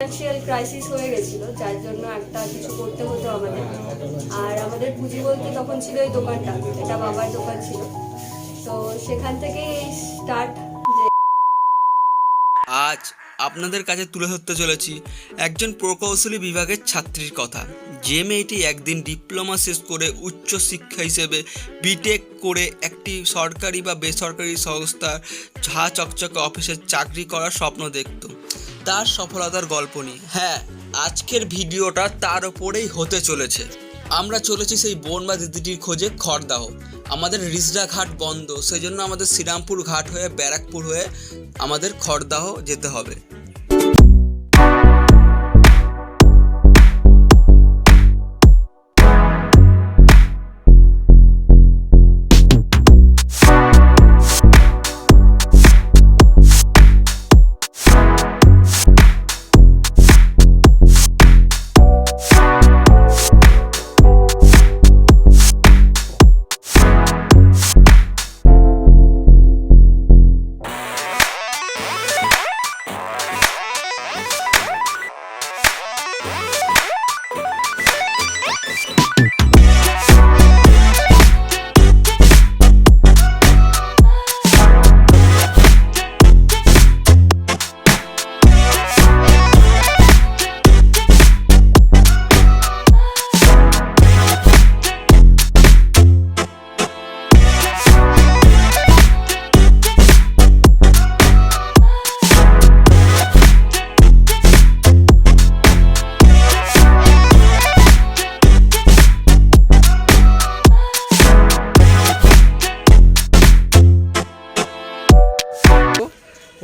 Financial crisis হয়ে গেছিল, যার জন্য একটা কিছু করতে হতো আমাদের। আর আমাদের পুঁজি বলতে তখন ছিল এই দোকানটা, এটা বাবার দোকান ছিল, তো সেখান থেকেই স্টার্ট। আজ আপনাদের কাছে তুলে ধরতে চলেছি একজন প্রকৌশলী বিভাগের ছাত্রীর কথা, যে মেয়েটি একদিন ডিপ্লোমা শেষ করে উচ্চশিক্ষা হিসেবে বিটেক করে একটি সরকারি বা বেসরকারি সংস্থার ঝা চকচকে অফিসের চাকরি করার স্বপ্ন দেখত। তার সফলতার গল্প নিয়ে আজকের ভিডিওটা তার ওপরেই হতে চলেছে। আমরা চলেছি সেই বোন বা দিদিটির খোঁজে খড়দাহ। আমাদের রিজড়া ঘাট বন্ধ, সেই জন্য আমাদের শ্রীরামপুর ঘাট হয়ে ব্যারাকপুর হয়ে আমাদের খড়দাহ যেতে হবে।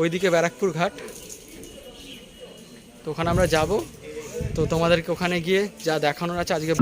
ওইদিকে ব্যারাকপুর ঘাট, তো ওখানে আমরা যাব। তো তোমাদেরকে ওখানে গিয়ে যা দেখানোর আছে আজকে।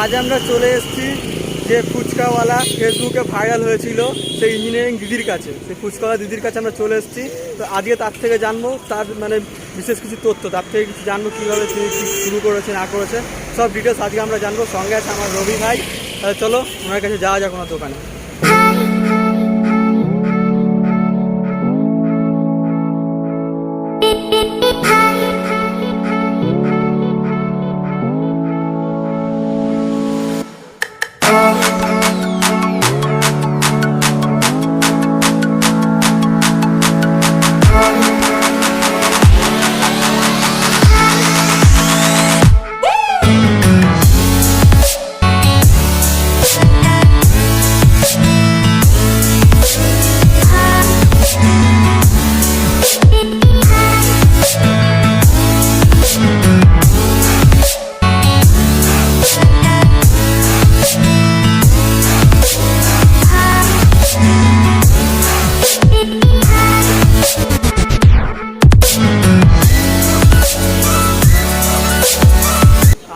আজ আমরা চলে এসেছি যে ফুচকা ফুচকাওয়ালা ফেসবুকে ভাইরাল হয়েছিল সেই ইঞ্জিনিয়ারিং দিদির কাছে, সেই ফুচকাওয়ালা দিদির কাছে আমরা চলে এসেছি। তো আজকে তার থেকে জানবো, তার মানে বিশেষ কিছু তথ্য, তার থেকে কিছু জানবো কীভাবে তিনি শুরু করেছে না করেছে, সব ডিটেলস আজকে আমরা জানবো। সঙ্গে আছে আমার রবি ভাই। তাহলে চলো ওনার কাছে যাওয়া যাক ওনার দোকানে।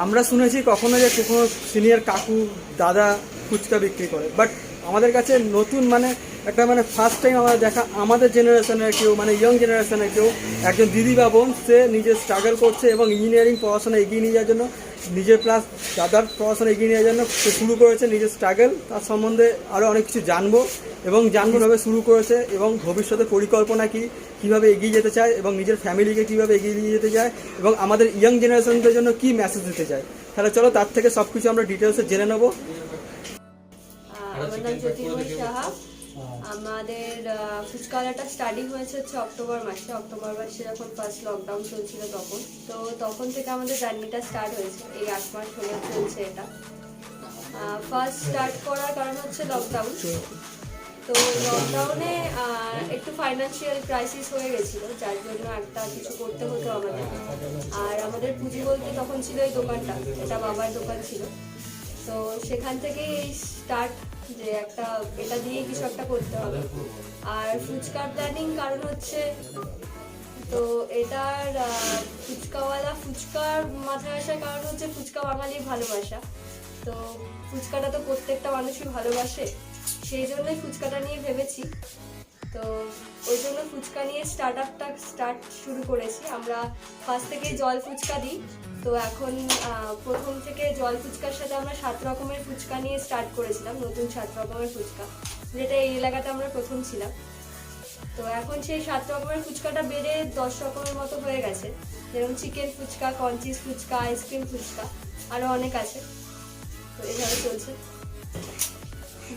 আমরা শুনেছি কখনো যে কোনো সিনিয়র কাকু দাদা ফুচকা বিক্রি করে, বাট আমাদের কাছে নতুন মানে একটা মানে ফার্স্ট টাইম আমরা দেখা, আমাদের জেনারেশনের কেউ মানে ইয়ং জেনারেশনের কেউ একজন দিদি বা বোন, সে নিজে স্ট্রাগল করছে এবং ইঞ্জিনিয়ারিং পড়াশোনা এগিয়ে নিয়ে যাওয়ার জন্য, নিজের প্লাস দাদার পড়াশোনা এগিয়ে নিয়ে যাওয়ার জন্য সে শুরু করেছে নিজের স্ট্রাগল। তার সম্বন্ধে আরও অনেক কিছু জানবো এবং কীভাবে শুরু করেছে এবং ভবিষ্যতে পরিকল্পনা কী, কীভাবে এগিয়ে যেতে চায় এবং নিজের ফ্যামিলিকে কীভাবে এগিয়ে নিয়ে যেতে চায় এবং আমাদের ইয়ং জেনারেশনদের জন্য কী মেসেজ দিতে চায়। তাহলে চলো তার থেকে সব কিছু আমরা ডিটেলসে জেনে নেবো। আমার নাম জ্যোতির্ময় সাহা। আমাদের ফুচকাওয়ালাটা স্টার্টিং হয়েছে হচ্ছে অক্টোবর মাসে যখন ফার্স্ট লকডাউন চলছিল তখন থেকে আমাদের জার্নিটা স্টার্ট হয়েছে। এই 8 মাস হলে চলছে এটা। ফার্স্ট স্টার্ট করার কারণ হচ্ছে লকডাউন। তো লকডাউনে একটু ফাইন্যান্সিয়াল ক্রাইসিস হয়ে গেছিলো, যার জন্য একটা কিছু করতে হতো আমাদের। আর আমাদের পুঁজি বলতে তখন ছিল এই দোকানটা, এটা বাবার দোকান ছিল। তো সেখান থেকেই স্টার্ট যে একটা এটা দিয়ে কিছু একটা করতে হবে। আর ফুচকার প্ল্যানিং কারণ হচ্ছে, তো এটার ফুচকার মাথায় আসার কারণ হচ্ছে ফুচকা বাঙালির ভালোবাসা। তো ফুচকাটা তো প্রত্যেকটা মানুষই ভালোবাসে, সেই জন্যই ফুচকাটা নিয়ে ভেবেছি। তো ওই জন্য ফুচকা নিয়ে স্টার্ট শুরু করেছি। আমরা ফার্স্ট থেকে জল ফুচকা দিই। তো এখন প্রথম থেকে জল ফুচকার সাথে আমরা 7 রকমের ফুচকা নিয়ে স্টার্ট করেছিলাম, নতুন 7 রকমের ফুচকা, যেটা এই এলাকাতে আমরা প্রথম ছিলাম। তো এখন সেই 7 রকমের ফুচকাটা বেড়ে 10 রকমের মতো হয়ে গেছে, যেরকম চিকেন ফুচকা, কনচিজ ফুচকা, আইসক্রিম ফুচকা, আরও অনেক আছে। তো এইভাবে চলছে।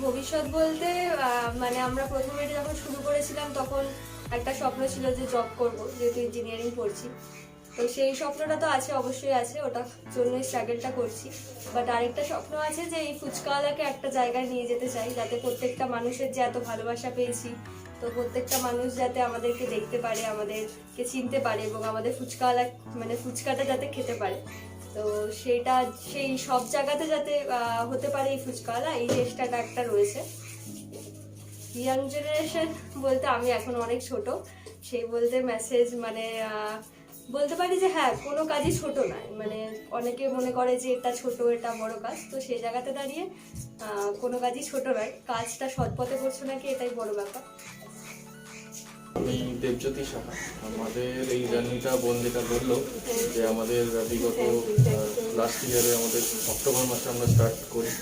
ভবিষ্যৎ বলতে মানে আমরা প্রথমে যখন শুরু করেছিলাম তখন একটা স্বপ্ন ছিল যে জব করব, যেহেতু ইঞ্জিনিয়ারিং পড়ছি। তো সেই স্বপ্নটা তো আছে, অবশ্যই আছে, ওটার জন্যই স্ট্রাগলটা করছি। বাট আরেকটা স্বপ্ন আছে যে এই ফুচকাওয়ালাকে একটা জায়গায় নিয়ে যেতে চাই, যাতে প্রত্যেকটা মানুষের যে এত ভালোবাসা পেয়েছি, তো প্রত্যেকটা মানুষ যাতে আমাদেরকে দেখতে পারে, আমাদেরকে চিনতে পারে এবং আমাদের ফুচকাওয়ালা মানে ফুচকাটা যাতে খেতে পারে। তো সেই সব জায়গাতে যাতে হতে পারে এই ফুচকাওয়ালা, এই চেষ্টাটা একটা রয়েছে। ইয়াং জেনারেশন বলতে আমি এখন অনেক ছোট, সেই বলতে মেসেজ মানে বলতে পারি যে হ্যাঁ, কোনো কাজই ছোট নয়। মানে অনেকে মনে করে যে এটা ছোট, এটা বড় কাজ। তো সেই জায়গাতে দাঁড়িয়ে কোনো কাজই ছোট নয়, কাজটা সৎ পথে করছো নাকি এটাই বড় ব্যাপার। আমি দেবজ্যোতি সাহা। আমাদের এই জার্নিটা বোন যেটা বললো যে আমাদের বিগত লাস্ট ইয়ারে আমাদের অক্টোবর মাসে আমরা স্টার্ট করি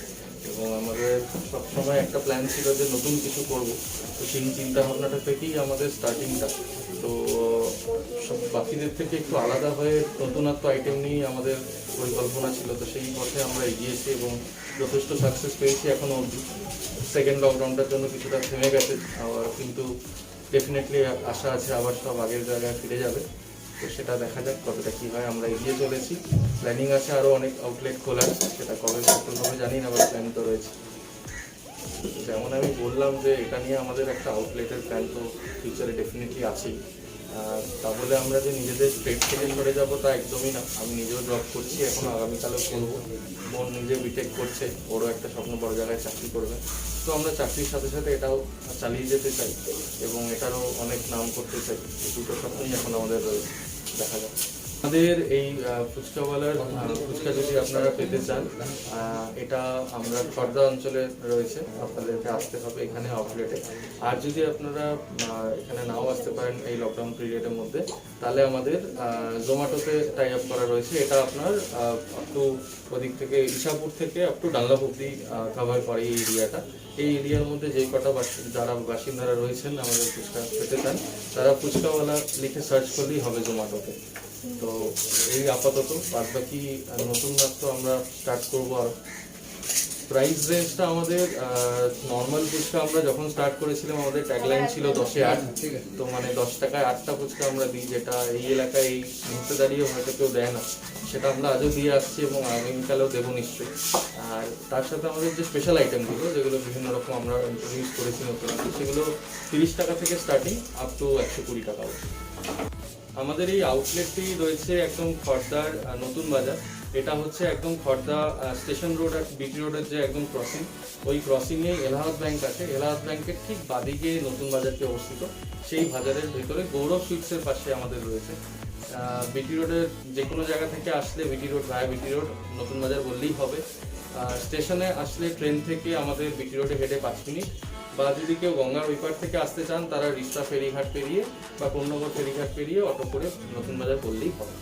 এবং আমাদের সবসময় একটা প্ল্যান ছিল যে নতুন কিছু করব। তো সেই চিন্তা ভাবনাটা থেকেই আমাদের স্টার্টিংটা। তো সব বাকিদের থেকে একটু আলাদা হয়ে নতুনত্ব আইটেম নিয়েই আমাদের পরিকল্পনা ছিল। তো সেই পথে আমরা এগিয়েছি এবং যথেষ্ট সাকসেস পেয়েছি এখনও অবধি। সেকেন্ড লকডাউনটার জন্য কিছুটা থেমে গেছে আবার, কিন্তু ডেফিনেটলি আশা আছে আবার সব আগের জায়গায় ফিরে যাবে। তো সেটা দেখা যাক কতটা কী হয়। আমরা এগিয়ে চলেছি, প্ল্যানিং আছে আরও অনেক আউটলেট খোলার, সেটা কবে সফলভাবে জানি না, আবার প্ল্যান তো রয়েছে। যেমন আমি বললাম যে এটা নিয়ে আমাদের একটা আউটলেটের প্ল্যান তো ফিউচারে ডেফিনেটলি আছেই। তা বলে আমরা যে নিজেদের স্টেট থেকে সরে যাবো তা একদমই না। আমি নিজেও জব করছি, এখন আগামীকালেও করবো। বোন নিজে বিটেক করছে, ওরও একটা স্বপ্ন বড় জায়গায় চাকরি করবে। তো আমরা চাকরির সাথে সাথে এটাও চালিয়ে যেতে চাই এবং এটারও অনেক নাম করতে চাই। দুটো স্বপ্নই এখন আমাদের রয়েছে, দেখা যাক। আমাদের এই ফুচকাওয়ালার ফুচকা যদি আপনারা পেতে চান, এটা আমরা খর্দা অঞ্চলে রয়েছে, আপনাদেরকে আসতে হবে এখানে আউটলেটে। আর যদি আপনারা এখানে নাও আসতে পারেন এই লকডাউন পিরিয়ডের মধ্যে, তাহলে আমাদের জোম্যাটোতে টাই আপ করা রয়েছে। এটা আপনার আপ টু ওদিক থেকে ইসাপুর থেকে আপ টু ডানলপ অব্দি কভার করে এই এরিয়াটা। এই এরিয়ার মধ্যে যে কটা যারা বাসিন্দারা রয়েছেন আমাদের ফুচকা পেতে চান, তারা ফুচকাওয়ালা লিখে সার্চ করলেই হবে জোম্যাটোতে। তো এই আপাতত, বাদ বাকি নতুন মাস তো আমরা স্টার্ট করবো। আর প্রাইস রেঞ্জটা আমাদের নর্মাল ফুচকা আমরা যখন স্টার্ট করেছিলাম আমাদের ট্যাগলাইন ছিল 10-এ 8। তো মানে 10 টাকায় 8টা ফুচকা আমরা দিই, যেটা এই এলাকায় এই মুহূর্তে দাঁড়িয়ে হয়তো কেউ দেয় না। সেটা আমরা আজও দিয়ে আসছি এবং আগামীকালেও দেবো নিশ্চয়ই। আর তার সাথে আমাদের যে স্পেশাল আইটেমগুলো, যেগুলো বিভিন্ন রকম আমরা ইন্ট্রোডিউস করেছি নতুন, সেগুলো 30 টাকা থেকে স্টার্টিং আপ টু 120 টাকা। আমাদের এই আউটলেটটি রয়েছে একদম খর্দার নতুন বাজার। এটা হচ্ছে একদম খর্দা স্টেশন রোড আর বিটি রোডের যে একদম ক্রসিং, ওই ক্রসিংয়ে এলাহাবাদ ব্যাংক আছে। এলাহাবাদ ব্যাংকের ঠিক বাদিকে নতুন বাজারটি অবস্থিত। সেই বাজারের ভেতরে গৌরব সুইটসের পাশে আমাদের রয়েছে। বিটি রোডের যে কোনো জায়গা থেকে আসলে বিটি রোড ভায়া বিটি রোড নতুন বাজার বললেই হবে। স্টেশনে আসলে ট্রেন থেকে আমাদের বিটি রোডে হেঁটে 5 মিনিট, বা যদি কেউ গঙ্গার ওই পার থেকে আসতে চান তারা রিষ্টা ফেরিঘাট পেরিয়ে বা কোন্নগর ফেরিঘাট পেরিয়ে অটো করে নতুন বাজার বললেই হবে।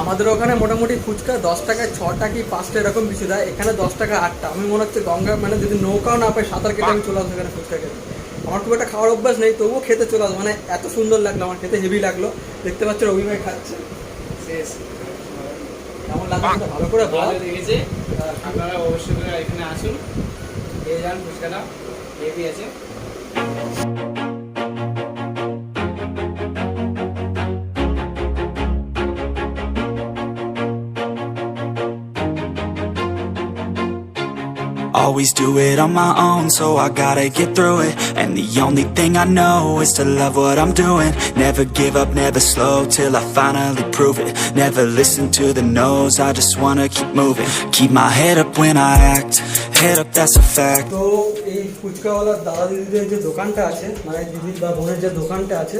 আমাদের ওখানে মোটামুটি ফুচকা 10 টাকায় 6টা কি 5টা এরকম কিছু দেয়, এখানে 10 টাকা 8টা। আমি মনে হচ্ছে গঙ্গা মানে যদি নৌকাও না পাই সাঁতার কেটে আমি চলে আসবো এখানে ফুচকা খেতে। আমার খুব একটা খাওয়ার অভ্যাস নেই, তবুও খেতে চলে আসবো। মানে এত সুন্দর লাগলো, আমার খেতে হেভি লাগলো। দেখতে পাচ্ছ রবি ভাই খাচ্ছে, কেমন লাগছে ভালো করে ভালো লেগেছে। আপনারা অবশ্যই এখানে আসুন, খেয়ে যান ফুচকাটা, হেভি আছে। Always do it on my own, so I gotta get through it. And the only thing I know is to love what I'm doing. Never give up, never slow, till I finally prove it. Never listen to the no's, I just wanna keep moving. Keep my head up when I act, head up, that's a fact. তো এই ফুচকাওয়ালার দাদা দিদিদের যে দোকানটা আছে, মানে দিদির বা বোনের যে দোকানটা আছে,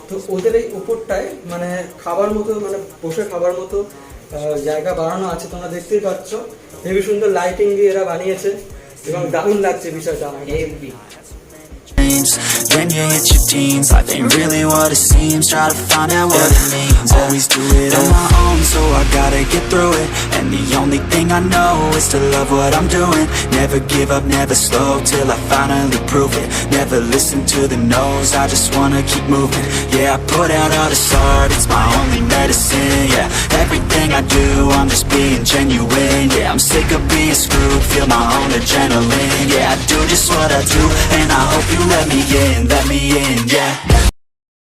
তো ওদের এই ওপরটায় মানে খাবার মতো, মানে বসে খাবার মতো জায়গা বানানো আছে। তোমরা দেখতেই পাচ্ছ, হেবি সুন্দর লাইটিং দিয়ে এরা বানিয়েছে এবং দারুণ লাগছে বিষয়টা আমার। When you hit your teens, life ain't really what it seems. Try to find out what it means. Always do it on my own, so I gotta get through it. And the only thing I know is to love what I'm doing. Never give up, never slow, till I finally prove it. Never listen to the no's, I just wanna keep moving. Yeah, I put out all this art, it's my only medicine. Yeah, everything I do, I'm just being genuine. Yeah, I'm sick of being screwed, feel my own adrenaline. Yeah, I do just what I do, and I hope you let me in, yeah.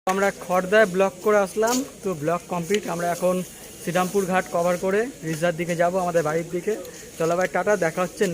আমরা খড়দায় block করে আসলাম, তো block complete. আমরা এখন শ্রীরামপুর ঘাট cover করে রিজার দিকে যাব, আমাদের বাড়ির দিকে। চলো ভাই টাটা, দেখা হচ্ছে